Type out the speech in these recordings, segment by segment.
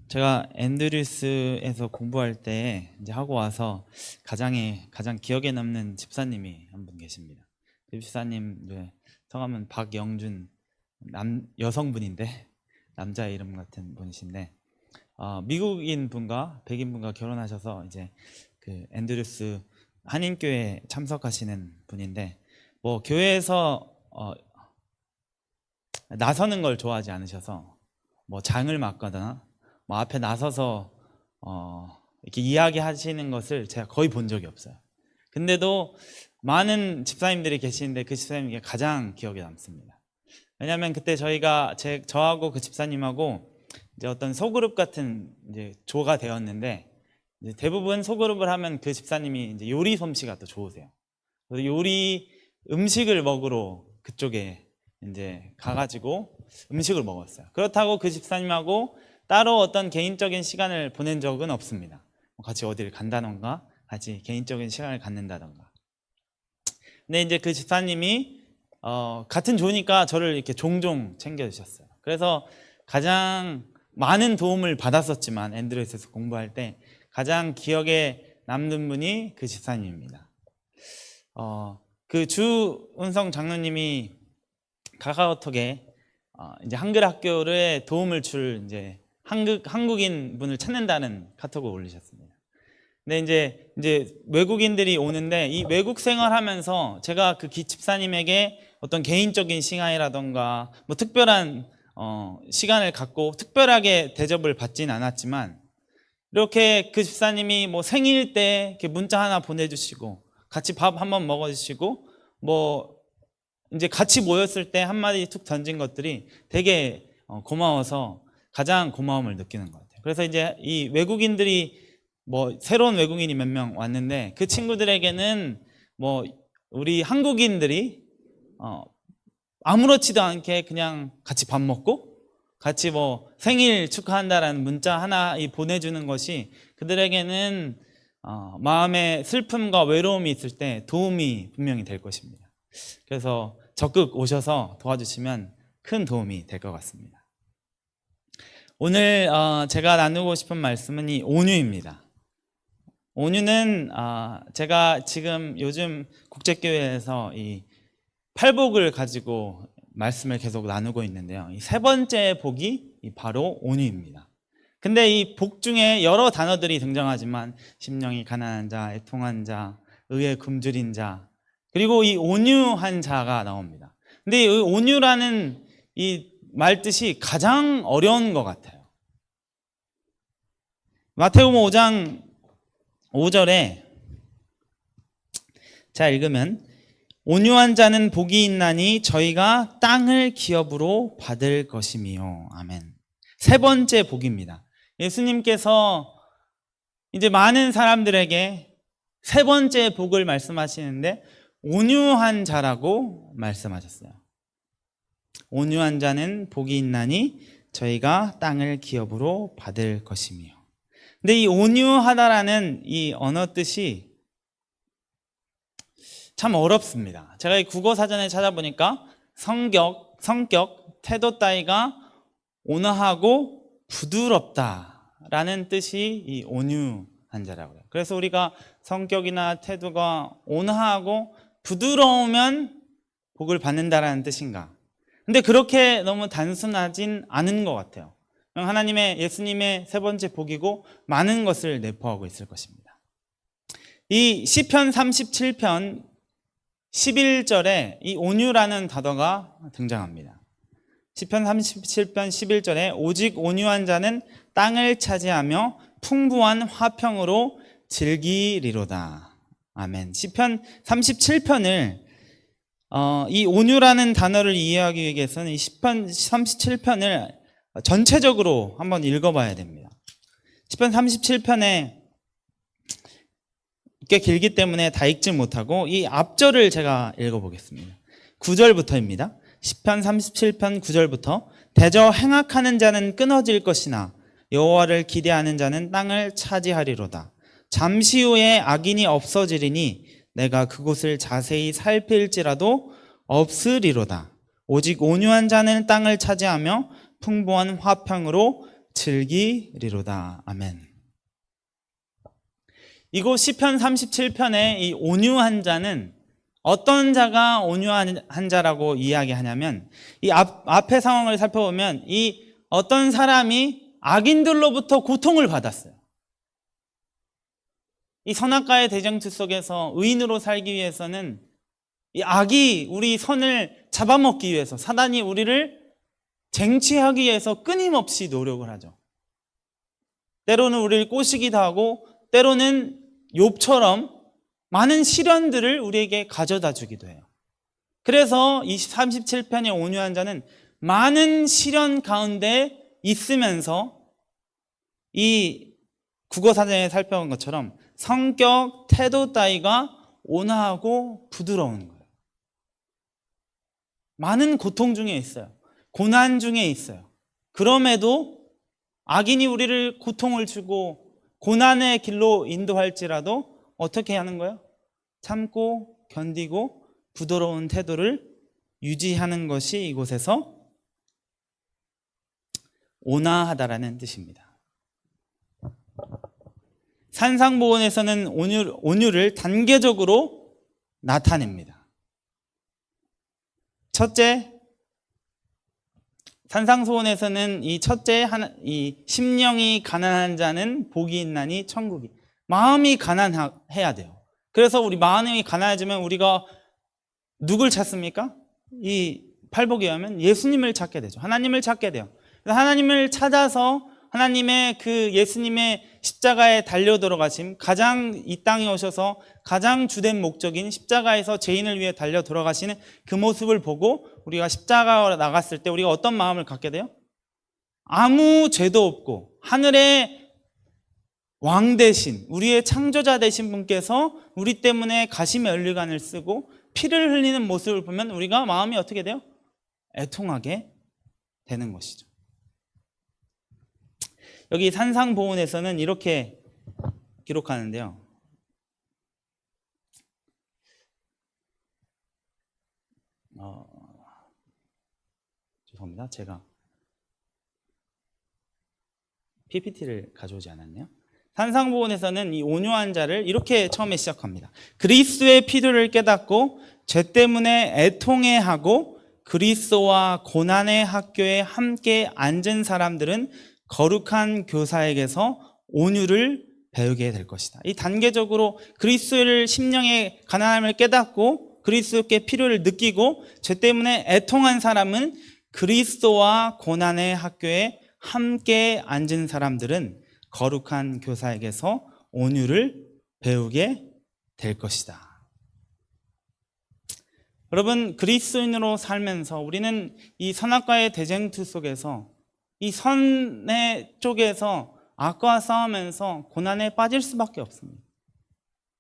제가 앤드류스에서 공부할 때 이제 하고 와서 가장 기억에 남는 집사님이 한 분 계십니다. 그 집사님 성함은 박영준, 여성분인데 남자 이름 같은 분이신데 미국인 분과 백인 분과 결혼하셔서 이제 그 앤드류스 한인교회에 참석하시는 분인데 뭐 교회에서 나서는 걸 좋아하지 않으셔서 뭐 장을 맡거나 뭐 앞에 나서서 이렇게 이야기하시는 것을 제가 거의 본 적이 없어요. 근데도 많은 집사님들이 계시는데 그 집사님이 가장 기억에 남습니다. 왜냐하면 그때 저하고 그 집사님하고 이제 어떤 소그룹 같은 이제 조가 되었는데, 이제 대부분 소그룹을 하면 그 집사님이 이제 요리 솜씨가 또 좋으세요. 그래서 요리 음식을 먹으러 그쪽에 이제 가가지고 음식을 먹었어요. 그렇다고 그 집사님하고 따로 어떤 개인적인 시간을 보낸 적은 없습니다. 같이 어디를 간다던가 같이 개인적인 시간을 갖는다던가. 근데 이제 그 집사님이 같은 조니까 저를 이렇게 종종 챙겨주셨어요. 그래서 가장 많은 도움을 받았었지만 앤드류스에서 공부할 때 가장 기억에 남는 분이 그 집사님입니다. 그 주은성 장로님이 카카오톡에 이제 한글 학교에 도움을 줄 이제 한국인 분을 찾는다는 카톡을 올리셨습니다. 근데 이제 외국인들이 오는데 이 외국 생활하면서 제가 그 집사님에게 어떤 개인적인 시간이라던가 뭐 특별한 시간을 갖고 특별하게 대접을 받진 않았지만, 이렇게 그 집사님이 뭐 생일 때 이렇게 문자 하나 보내주시고 같이 밥 한번 먹어주시고 뭐 이제 같이 모였을 때 한마디 툭 던진 것들이 되게 고마워서 가장 고마움을 느끼는 것 같아요. 그래서 이제 이 외국인들이 뭐 새로운 외국인이 몇 명 왔는데 그 친구들에게는 뭐 우리 한국인들이 아무렇지도 않게 그냥 같이 밥 먹고 같이 뭐 생일 축하한다라는 문자 하나 보내주는 것이 그들에게는 마음의 슬픔과 외로움이 있을 때 도움이 분명히 될 것입니다. 그래서 적극 오셔서 도와주시면 큰 도움이 될 것 같습니다. 오늘 제가 나누고 싶은 말씀은 이 온유입니다. 온유는 제가 지금 요즘 국제교회에서 이 팔복을 가지고 말씀을 계속 나누고 있는데요, 이 세 번째 복이 바로 온유입니다. 근데 이 복 중에 여러 단어들이 등장하지만 심령이 가난한 자, 애통한 자, 의에 굶주린 자, 그리고 이 온유한 자가 나옵니다. 근데 이 온유라는 이 말뜻이 가장 어려운 것 같아요. 마태복음 5장 5절에 자 읽으면, 온유한 자는 복이 있나니 저희가 땅을 기업으로 받을 것임이요. 아멘. 세 번째 복입니다. 예수님께서 이제 많은 사람들에게 세 번째 복을 말씀하시는데 온유한 자라고 말씀하셨어요. 온유한 자는 복이 있나니 저희가 땅을 기업으로 받을 것이며. 근데 이 온유하다라는 이 언어 뜻이 참 어렵습니다. 제가 이 국어 사전에 찾아보니까 성격, 태도 따위가 온화하고 부드럽다라는 뜻이 이 온유한 자라고요. 그래서 우리가 성격이나 태도가 온화하고 부드러우면 복을 받는다라는 뜻인가? 근데 그렇게 너무 단순하진 않은 것 같아요. 하나님의, 예수님의 세 번째 복이고 많은 것을 내포하고 있을 것입니다. 이 시편 37편 11절에 이 온유라는 단어가 등장합니다. 시편 37편 11절에 오직 온유한 자는 땅을 차지하며 풍부한 화평으로 즐기리로다. 아멘. 시편 37편을 이 온유라는 단어를 이해하기 위해서는 이 시편 37편을 전체적으로 한번 읽어봐야 됩니다. 시편 37편에 꽤 길기 때문에 다 읽지 못하고 이 앞절을 제가 읽어보겠습니다. 9절부터입니다. 시편 37편 9절부터 대저 행악하는 자는 끊어질 것이나 여호와를 기대하는 자는 땅을 차지하리로다. 잠시 후에 악인이 없어지리니 내가 그곳을 자세히 살필지라도 없으리로다. 오직 온유한 자는 땅을 차지하며 풍부한 화평으로 즐기리로다. 아멘. 이곳 시편 37편의 이 온유한 자는 어떤 자가 온유한 자라고 이야기하냐면, 이 앞의 상황을 살펴보면 이 어떤 사람이 악인들로부터 고통을 받았어요. 이 선악과의 대쟁투 속에서 의인으로 살기 위해서는 이 악이 우리 선을 잡아먹기 위해서, 사단이 우리를 쟁취하기 위해서 끊임없이 노력을 하죠. 때로는 우리를 꼬시기도 하고, 때로는 욥처럼 많은 시련들을 우리에게 가져다 주기도 해요. 그래서 이 37편의 온유한 자는 많은 시련 가운데 있으면서 이 국어사전에 살펴본 것처럼 성격, 태도 따위가 온화하고 부드러운 거예요. 많은 고통 중에 있어요. 고난 중에 있어요. 그럼에도 악인이 우리를 고통을 주고 고난의 길로 인도할지라도 어떻게 하는 거예요? 참고 견디고 부드러운 태도를 유지하는 것이 이곳에서 온화하다라는 뜻입니다. 산상보원에서는 온유를 단계적으로 나타냅니다. 첫째, 산상소원에서는 이 첫째, 이 심령이 가난한 자는 복이 있나니 천국이. 마음이 가난해야 돼요. 그래서 우리 마음이 가난해지면 우리가 누굴 찾습니까? 이 팔복에 의하면 예수님을 찾게 되죠. 하나님을 찾게 돼요. 그래서 하나님을 찾아서 하나님의 그 예수님의 십자가에 달려 들어가심, 가장 이 땅에 오셔서 가장 주된 목적인 십자가에서 죄인을 위해 달려 들어가시는 그 모습을 보고 우리가 십자가로 나갔을 때 우리가 어떤 마음을 갖게 돼요? 아무 죄도 없고 하늘의 왕 대신, 우리의 창조자 되신 분께서 우리 때문에 가심의 얼리관을 쓰고 피를 흘리는 모습을 보면 우리가 마음이 어떻게 돼요? 애통하게 되는 것이죠. 여기 산상보훈에서는 이렇게 기록하는데요. 죄송합니다. 제가 PPT를 가져오지 않았네요. 산상보훈에서는 이 온유한 자를 이렇게 처음에 시작합니다. 그리스도의 필요를 깨닫고 죄 때문에 애통해하고 그리스도와 고난의 학교에 함께 앉은 사람들은 거룩한 교사에게서 온유를 배우게 될 것이다. 이 단계적으로 그리스도를 심령의 가난함을 깨닫고 그리스도께 필요를 느끼고 죄 때문에 애통한 사람은 그리스도와 고난의 학교에 함께 앉은 사람들은 거룩한 교사에게서 온유를 배우게 될 것이다. 여러분, 그리스도인으로 살면서 우리는 이 선악과의 대쟁투 속에서 이 선의 쪽에서 악과 싸우면서 고난에 빠질 수밖에 없습니다.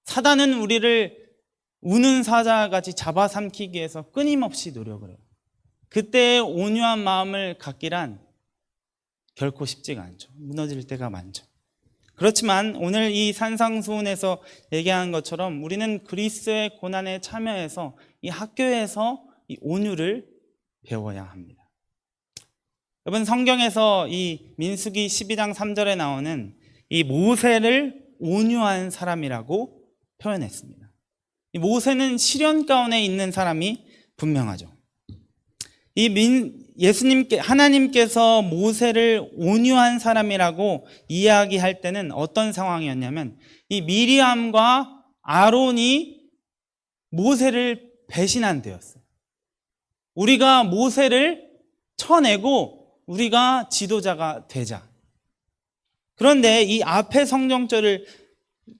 사단은 우리를 우는 사자같이 잡아삼키기 위해서 끊임없이 노력을 해요. 그때의 온유한 마음을 갖기란 결코 쉽지가 않죠. 무너질 때가 많죠. 그렇지만 오늘 이 산상수훈에서 얘기한 것처럼 우리는 그리스도의 고난에 참여해서 이 학교에서 이 온유를 배워야 합니다. 여러분, 성경에서 이 민수기 12장 3절에 나오는 이 모세를 온유한 사람이라고 표현했습니다. 이 모세는 시련 가운데 있는 사람이 분명하죠. 하나님께서 모세를 온유한 사람이라고 이야기할 때는 어떤 상황이었냐면 이 미리암과 아론이 모세를 배신한 때였어요. 우리가 모세를 쳐내고 우리가 지도자가 되자. 그런데 이 앞에 성경절을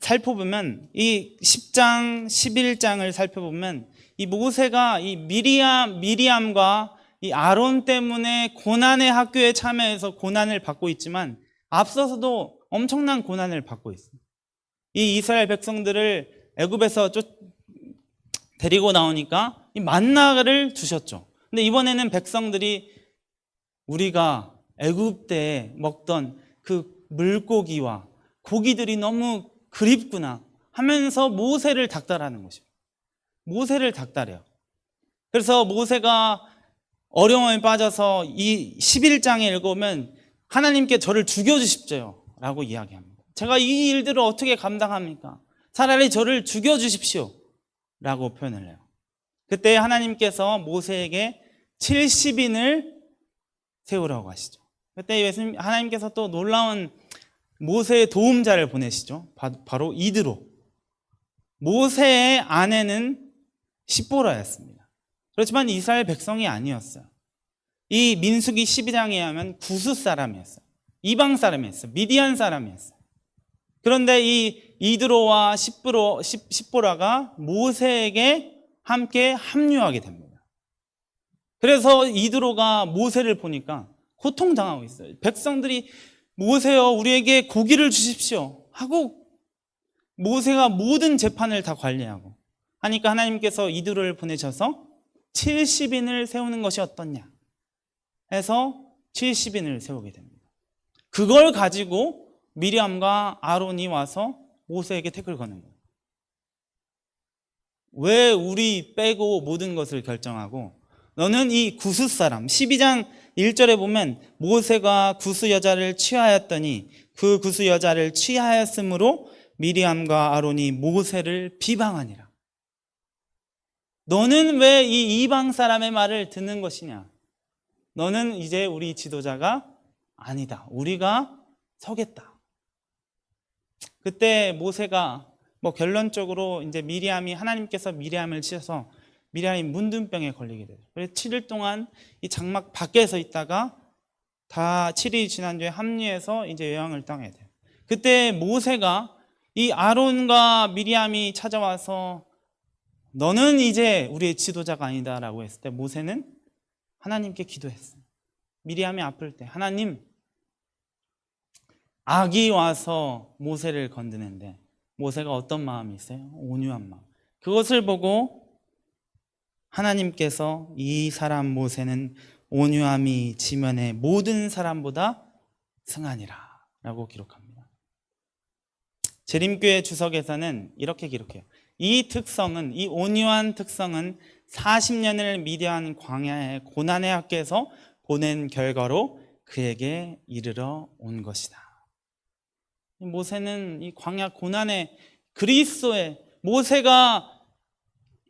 살펴보면 이 10장, 11장을 살펴보면 이 모세가 이 미리암과 이 아론 때문에 고난의 학교에 참여해서 고난을 받고 있지만 앞서서도 엄청난 고난을 받고 있습니다. 이 이스라엘 백성들을 애굽에서 데리고 나오니까 이 만나를 주셨죠. 근데 이번에는 백성들이 우리가 애굽 때 먹던 그 물고기와 고기들이 너무 그립구나 하면서 모세를 닥달하는 것입니다. 모세를 닥달해요. 그래서 모세가 어려움에 빠져서 이 11장에 읽으면 하나님께 저를 죽여주십시오 라고 이야기합니다. 제가 이 일들을 어떻게 감당합니까? 차라리 저를 죽여주십시오 라고 표현을 해요. 그때 하나님께서 모세에게 70인을 세우라고 하시죠. 그때 하나님께서 또 놀라운 모세의 도움자를 보내시죠. 바로 이드로. 모세의 아내는 십보라였습니다. 그렇지만 이스라엘 백성이 아니었어요. 이 민수기 12장에 하면 구스 사람이었어요. 이방 사람이었어요. 미디안 사람이었어요. 그런데 이 이드로와 십보라가 모세에게 함께 합류하게 됩니다. 그래서 이드로가 모세를 보니까 고통당하고 있어요. 백성들이 모세여 우리에게 고기를 주십시오 하고 모세가 모든 재판을 다 관리하고 하니까 하나님께서 이드로를 보내셔서 70인을 세우는 것이 어떻냐 해서 70인을 세우게 됩니다. 그걸 가지고 미리암과 아론이 와서 모세에게 태클 거는 거예요. 왜 우리 빼고 모든 것을 결정하고 너는 이 구스 사람 12장 1절에 보면 모세가 구스 여자를 취하였더니 그 구스 여자를 취하였으므로 미리암과 아론이 모세를 비방하니라. 너는 왜 이 이방 사람의 말을 듣는 것이냐? 너는 이제 우리 지도자가 아니다. 우리가 서겠다. 그때 모세가 결론적으로 이제 하나님께서 미리암을 치셔서 미리암이 문둥병에 걸리게 돼요. 그래서 7일 동안 이 장막 밖에서 있다가 다 7일이 지난 뒤에 합류해서 이제 요양을 떠나야 돼요. 그때 모세가 이 아론과 미리암이 찾아와서 너는 이제 우리의 지도자가 아니다라고 했을 때 모세는 하나님께 기도했어요. 미리암이 아플 때 하나님, 악이 와서 모세를 건드는데 모세가 어떤 마음이 있어요? 온유한 마음. 그것을 보고 하나님께서 이 사람 모세는 온유함이 지면의 모든 사람보다 승하니라 라고 기록합니다. 재림교회 주석에서는 이렇게 기록해요. 이 온유한 특성은 40년을 미디안 광야의 고난의 학교에서 보낸 결과로 그에게 이르러 온 것이다. 모세는 이 광야 고난의 그리스도의 모세가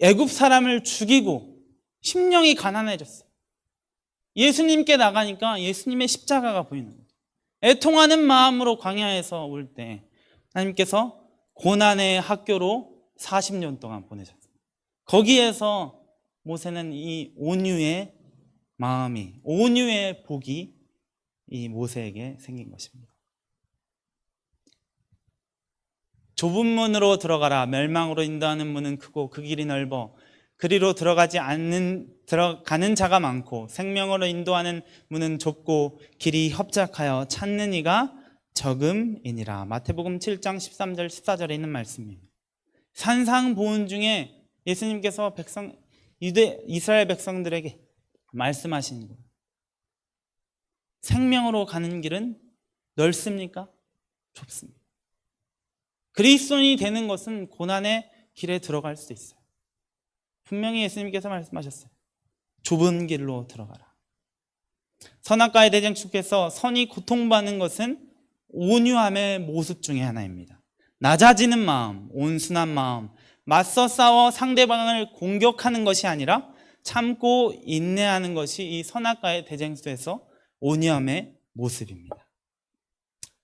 애굽 사람을 죽이고 심령이 가난해졌어요. 예수님께 나가니까 예수님의 십자가가 보이는 거예요. 애통하는 마음으로 광야에서 올 때 하나님께서 고난의 학교로 40년 동안 보내셨어요. 거기에서 모세는 이 온유의 마음이, 온유의 복이 이 모세에게 생긴 것입니다. 좁은 문으로 들어가라. 멸망으로 인도하는 문은 크고 그 길이 넓어 그리로 들어가는 자가 많고 생명으로 인도하는 문은 좁고 길이 협착하여 찾는 이가 적음이니라. 마태복음 7장 13절 14절에 있는 말씀입니다. 산상보훈 중에 예수님께서 이스라엘 백성들에게 말씀하시는 거예요. 생명으로 가는 길은 넓습니까? 좁습니다. 그리스도인이 되는 것은 고난의 길에 들어갈 수 있어요. 분명히 예수님께서 말씀하셨어요. 좁은 길로 들어가라. 선악과의 대장주께서 선이 고통받는 것은 온유함의 모습 중에 하나입니다. 낮아지는 마음, 온순한 마음, 맞서 싸워 상대방을 공격하는 것이 아니라 참고 인내하는 것이 이 선악과의 대쟁수에서 온유함의 모습입니다.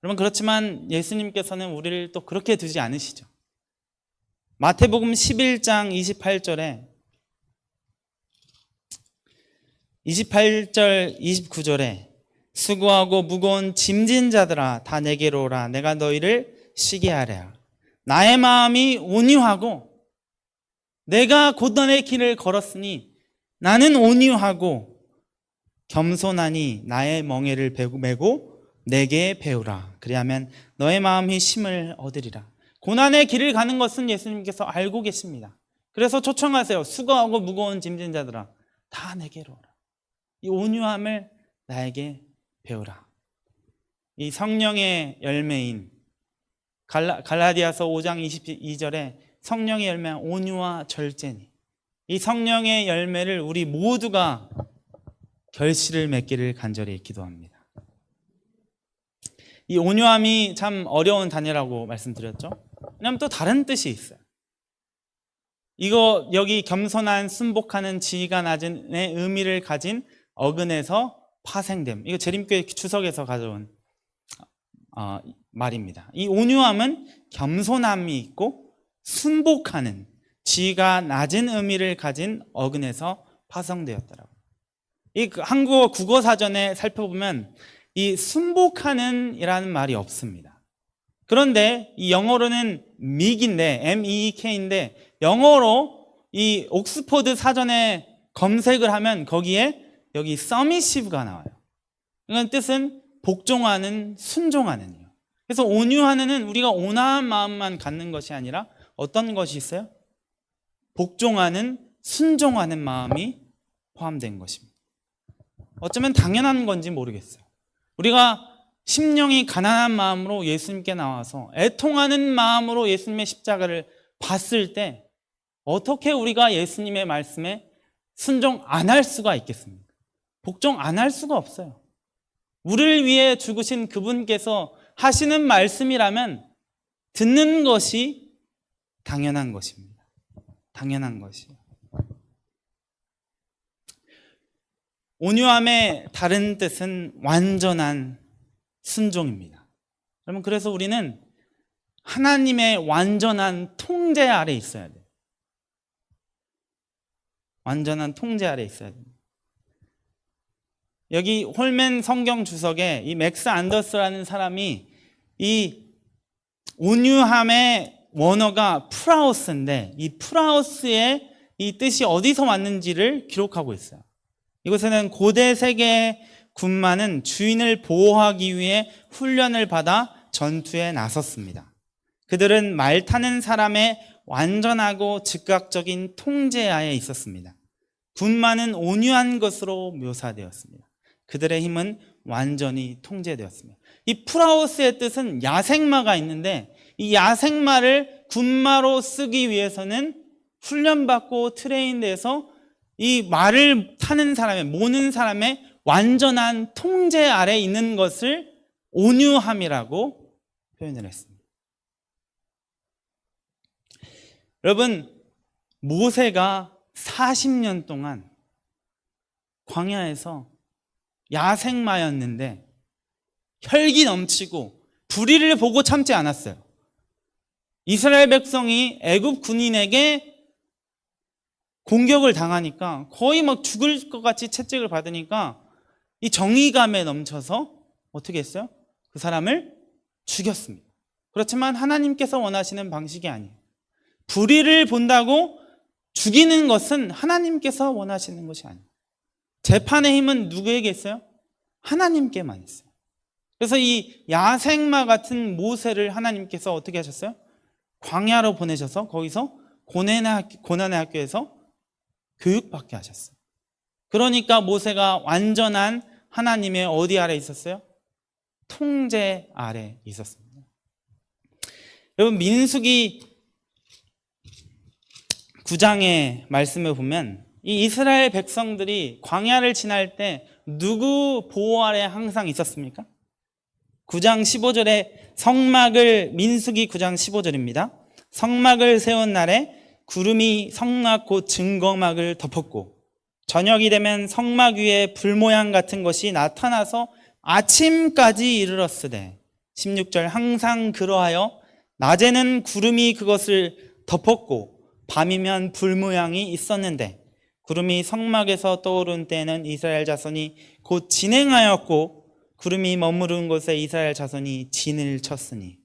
여러분, 그렇지만 예수님께서는 우리를 또 그렇게 두지 않으시죠. 마태복음 11장 28절 29절에 수고하고 무거운 짐진 자들아 다 내게로 오라. 내가 너희를 쉬게 하랴. 나의 마음이 온유하고 내가 고난의 길을 걸었으니 나는 온유하고 겸손하니 나의 멍에를 메고 내게 배우라. 그리하면 너의 마음이 쉼을 얻으리라. 고난의 길을 가는 것은 예수님께서 알고 계십니다. 그래서 초청하세요. 수고하고 무거운 짐진 자들아 다 내게로 오라. 이 온유함을 나에게 배우라. 이 성령의 열매인 갈라디아서 5장 22절에 성령의 열매는 온유와 절제니 이 성령의 열매를 우리 모두가 결실을 맺기를 간절히 기도합니다. 이 온유함이 참 어려운 단어라고 말씀드렸죠. 왜냐하면 또 다른 뜻이 있어요. 이거 여기 겸손한, 순복하는, 지위가 낮은의 의미를 가진 어근에서 파생됨. 이거 재림교회 주석에서 가져온 말입니다. 이 온유함은 겸손함이 있고 순복하는, 지위가 낮은 의미를 가진 어근에서 파생되었더라고요. 이 한국어 국어사전에 살펴보면 이 순복하는 이라는 말이 없습니다. 그런데 이 영어로는 meek인데, meek인데 영어로 이 옥스퍼드 사전에 검색을 하면 거기에 여기 submissive가 나와요. 이건 뜻은 복종하는, 순종하는이요. 그래서 온유하는은 우리가 온화한 마음만 갖는 것이 아니라 어떤 것이 있어요? 복종하는, 순종하는 마음이 포함된 것입니다. 어쩌면 당연한 건지 모르겠어요. 우리가 심령이 가난한 마음으로 예수님께 나와서 애통하는 마음으로 예수님의 십자가를 봤을 때 어떻게 우리가 예수님의 말씀에 순종 안 할 수가 있겠습니까? 복종 안 할 수가 없어요. 우리를 위해 죽으신 그분께서 하시는 말씀이라면 듣는 것이 당연한 것입니다. 당연한 것이요. 온유함의 다른 뜻은 완전한 순종입니다. 여러분, 그래서 우리는 하나님의 완전한 통제 아래 있어야 돼요. 완전한 통제 아래 있어야 됩니다. 여기 홀맨 성경 주석에 이 맥스 안더스라는 사람이 이 온유함의 원어가 프라우스인데 이 프라우스의 이 뜻이 어디서 왔는지를 기록하고 있어요. 이곳에는 고대 세계의 군만은 주인을 보호하기 위해 훈련을 받아 전투에 나섰습니다. 그들은 말 타는 사람의 완전하고 즉각적인 통제하에 있었습니다. 군만은 온유한 것으로 묘사되었습니다. 그들의 힘은 완전히 통제되었습니다. 이 프라우스의 뜻은 야생마가 있는데 이 야생마를 군마로 쓰기 위해서는 훈련받고 트레인돼서 이 말을 타는 사람의, 모는 사람의 완전한 통제 아래 있는 것을 온유함이라고 표현을 했습니다. 여러분, 모세가 40년 동안 광야에서 야생마였는데 혈기 넘치고 불의를 보고 참지 않았어요. 이스라엘 백성이 애굽 군인에게 공격을 당하니까 거의 막 죽을 것 같이 채찍을 받으니까 이 정의감에 넘쳐서 어떻게 했어요? 그 사람을 죽였습니다. 그렇지만 하나님께서 원하시는 방식이 아니에요. 불의를 본다고 죽이는 것은 하나님께서 원하시는 것이 아니에요. 재판의 힘은 누구에게 있어요? 하나님께만 있어요. 그래서 이 야생마 같은 모세를 하나님께서 어떻게 하셨어요? 광야로 보내셔서 거기서 고난의 학교에서 교육받게 하셨어요. 그러니까 모세가 완전한 하나님의 어디 아래 있었어요? 통제 아래 있었습니다. 여러분, 민수기 9장의 말씀을 보면 이 이스라엘 백성들이 광야를 지날 때 누구 보호 아래 항상 있었습니까? 9장 15절에 민수기 9장 15절입니다. 성막을 세운 날에 구름이 성막 곧 증거막을 덮었고 저녁이 되면 성막 위에 불 모양 같은 것이 나타나서 아침까지 이르렀으되 16절 항상 그러하여 낮에는 구름이 그것을 덮었고 밤이면 불 모양이 있었는데 구름이 성막에서 떠오른 때에는 이스라엘 자손이 곧 진행하였고 구름이 머무른 곳에 이스라엘 자손이 진을 쳤으니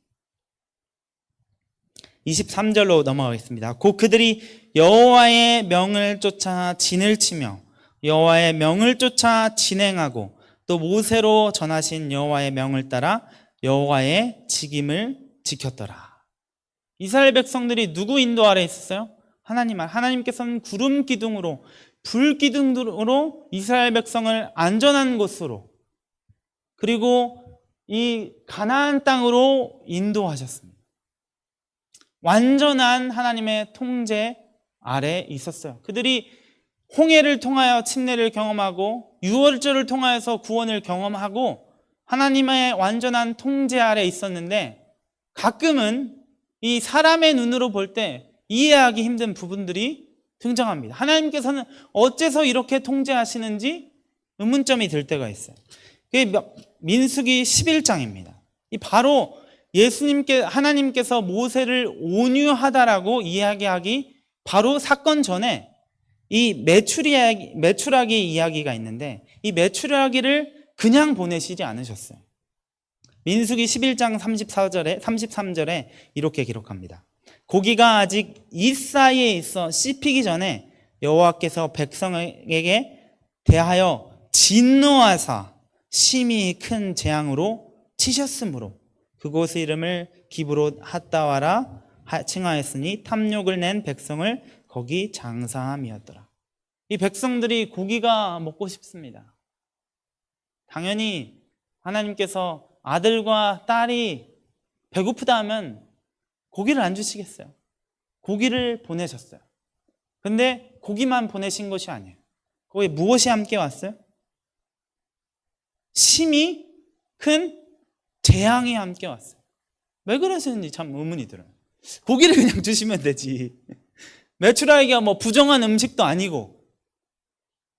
23절로 넘어가겠습니다. 곧 그들이 여호와의 명을 쫓아 진을 치며 여호와의 명을 쫓아 진행하고 또 모세로 전하신 여호와의 명을 따라 여호와의 직임을 지켰더라. 이스라엘 백성들이 누구 인도 아래 있었어요? 하나님 아래. 하나님께서는 구름 기둥으로 불 기둥으로 이스라엘 백성을 안전한 곳으로 그리고 이 가나안 땅으로 인도하셨습니다. 완전한 하나님의 통제 아래 있었어요. 그들이 홍해를 통하여 침례를 경험하고 유월절을 통하여서 구원을 경험하고 하나님의 완전한 통제 아래 있었는데 가끔은 이 사람의 눈으로 볼 때 이해하기 힘든 부분들이 등장합니다. 하나님께서는 어째서 이렇게 통제하시는지 의문점이 들 때가 있어요. 그게 민수기 11장입니다. 바로 하나님께서 모세를 온유하다라고 이야기하기 바로 사건 전에 이 메추라기 이야기가 있는데 이 메추라기를 그냥 보내시지 않으셨어요. 민수기 11장 33절에 이렇게 기록합니다. 고기가 아직 이 사이에 있어 씹히기 전에 여호와께서 백성에게 대하여 진노하사 심히 큰 재앙으로 치셨으므로 그곳의 이름을 기브롯 핫다와라 칭하였으니 탐욕을 낸 백성을 거기 장사함이었더라. 이 백성들이 고기가 먹고 싶습니다. 당연히 하나님께서 아들과 딸이 배고프다 하면 고기를 안 주시겠어요? 고기를 보내셨어요. 근데 고기만 보내신 것이 아니에요. 거기에 무엇이 함께 왔어요? 심히 큰 재앙이 함께 왔어요. 왜 그러시는지 참 의문이 들어요. 고기를 그냥 주시면 되지. 메추라기가 뭐 부정한 음식도 아니고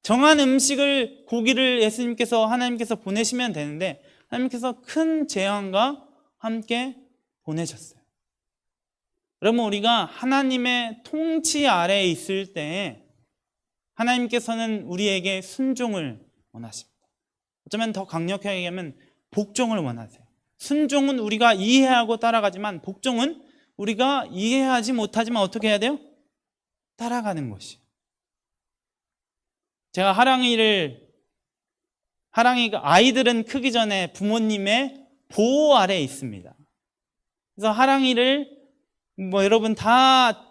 정한 음식을 고기를 하나님께서 보내시면 되는데 하나님께서 큰 재앙과 함께 보내셨어요. 그러면 우리가 하나님의 통치 아래에 있을 때 하나님께서는 우리에게 순종을 원하십니다. 어쩌면 더 강력하게 얘기하면 복종을 원하세요. 순종은 우리가 이해하고 따라가지만 복종은 우리가 이해하지 못하지만 어떻게 해야 돼요? 따라가는 것이. 제가 하랑이가 아이들은 크기 전에 부모님의 보호 아래에 있습니다. 그래서 하랑이를 여러분 다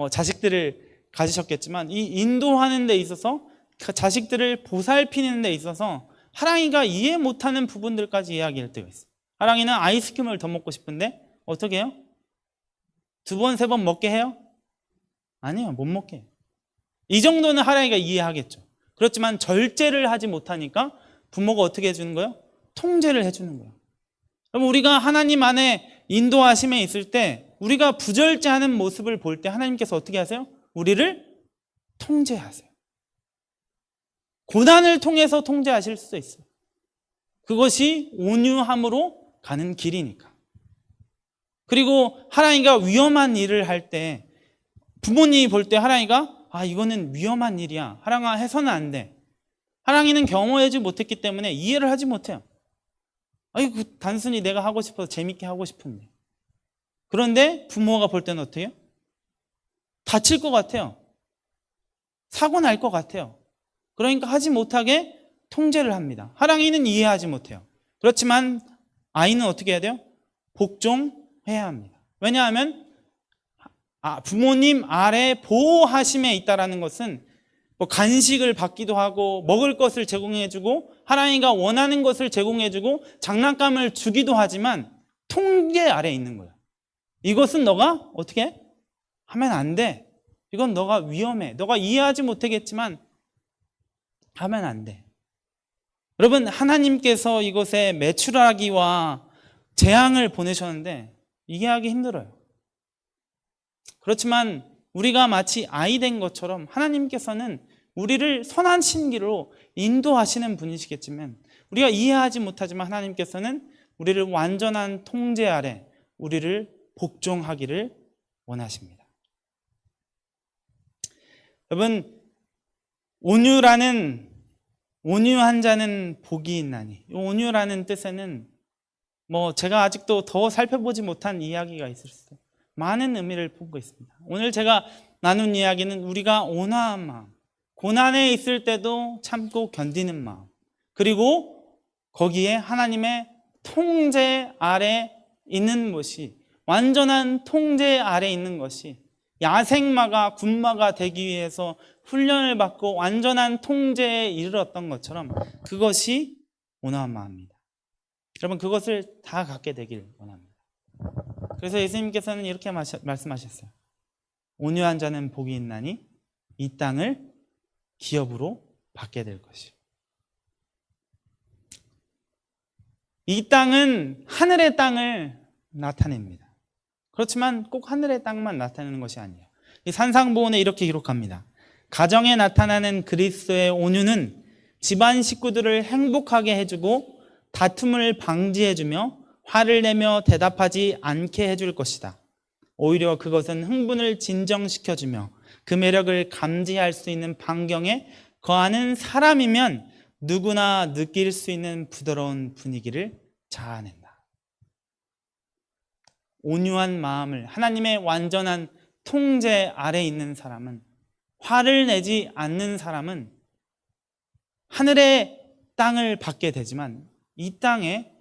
자식들을 가지셨겠지만 이 인도하는 데 있어서 자식들을 보살피는 데 있어서 하랑이가 이해 못하는 부분들까지 이야기할 때가 있어요. 하랑이는 아이스크림을 더 먹고 싶은데 어떻게 해요? 2번, 3번 먹게 해요? 아니요, 못 먹게 해요. 이 정도는 하랑이가 이해하겠죠. 그렇지만 절제를 하지 못하니까 부모가 어떻게 해주는 거예요? 통제를 해주는 거예요. 그럼 우리가 하나님 안에 인도하심에 있을 때 우리가 부절제하는 모습을 볼 때 하나님께서 어떻게 하세요? 우리를 통제하세요. 고난을 통해서 통제하실 수도 있어요. 그것이 온유함으로 가는 길이니까. 그리고 하랑이가 위험한 일을 할 때 부모님이 볼 때 하랑이가 이거는 위험한 일이야. 하랑아 해서는 안 돼. 하랑이는 경험하지 못했기 때문에 이해를 하지 못해요. 단순히 내가 하고 싶어서 재밌게 하고 싶은데. 그런데 부모가 볼 때는 어때요? 다칠 것 같아요. 사고 날 것 같아요. 그러니까 하지 못하게 통제를 합니다. 하랑이는 이해하지 못해요. 그렇지만 아이는 어떻게 해야 돼요? 복종해야 합니다. 왜냐하면 부모님 아래 보호하심에 있다라는 것은 간식을 받기도 하고 먹을 것을 제공해주고 하랑이가 원하는 것을 제공해주고 장난감을 주기도 하지만 통제 아래에 있는 거예요. 이것은 너가 어떻게 해? 하면 안 돼. 이건 너가 위험해. 너가 이해하지 못하겠지만 하면 안 돼. 여러분, 하나님께서 이곳에 메추라기와 재앙을 보내셨는데 이해하기 힘들어요. 그렇지만 우리가 마치 아이 된 것처럼 하나님께서는 우리를 선한 신기로 인도하시는 분이시겠지만 우리가 이해하지 못하지만 하나님께서는 우리를 완전한 통제 아래 우리를 복종하기를 원하십니다. 여러분, 온유한 자는 복이 있나니, 온유라는 뜻에는 제가 아직도 더 살펴보지 못한 이야기가 있을 수 있어요. 많은 의미를 품고 있습니다. 오늘 제가 나눈 이야기는 우리가 온화한 마음, 고난에 있을 때도 참고 견디는 마음, 그리고 거기에 하나님의 통제 아래 있는 것이, 완전한 통제 아래 있는 것이 야생마가 군마가 되기 위해서 훈련을 받고 완전한 통제에 이르렀던 것처럼 그것이 온화한 마음입니다. 여러분, 그것을 다 갖게 되길 원합니다. 그래서 예수님께서는 이렇게 말씀하셨어요. 온유한 자는 복이 있나니 이 땅을 기업으로 받게 될 것이. 이 땅은 하늘의 땅을 나타냅니다. 그렇지만 꼭 하늘의 땅만 나타내는 것이 아니에요. 이 산상보훈에 이렇게 기록합니다. 가정에 나타나는 그리스도의 온유는 집안 식구들을 행복하게 해주고 다툼을 방지해주며 화를 내며 대답하지 않게 해줄 것이다. 오히려 그것은 흥분을 진정시켜주며 그 매력을 감지할 수 있는 반경에 거하는 사람이면 누구나 느낄 수 있는 부드러운 분위기를 자아낸다. 온유한 마음을, 하나님의 완전한 통제 아래 있는 사람은, 화를 내지 않는 사람은 하늘의 땅을 받게 되지만 이 땅에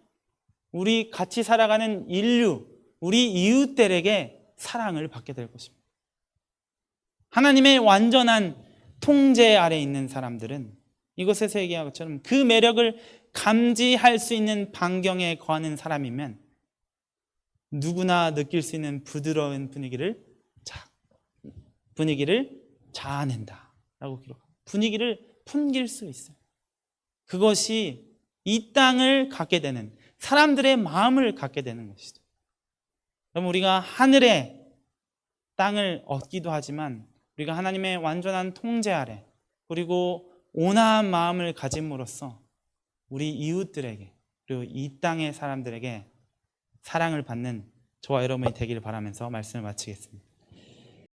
우리 같이 살아가는 인류, 우리 이웃들에게 사랑을 받게 될 것입니다. 하나님의 완전한 통제 아래 있는 사람들은 이곳에서 얘기한 것처럼 그 매력을 감지할 수 있는 반경에 거하는 사람이면 누구나 느낄 수 있는 부드러운 분위기를 자아낸다 라고 기록합니다. 분위기를 풍길 수 있어요. 그것이 이 땅을 갖게 되는, 사람들의 마음을 갖게 되는 것이죠. 그럼 우리가 하늘의 땅을 얻기도 하지만 우리가 하나님의 완전한 통제 아래 그리고 온화한 마음을 가짐으로써 우리 이웃들에게 그리고 이 땅의 사람들에게 사랑을 받는 저와 여러분이 되기를 바라면서 말씀을 마치겠습니다.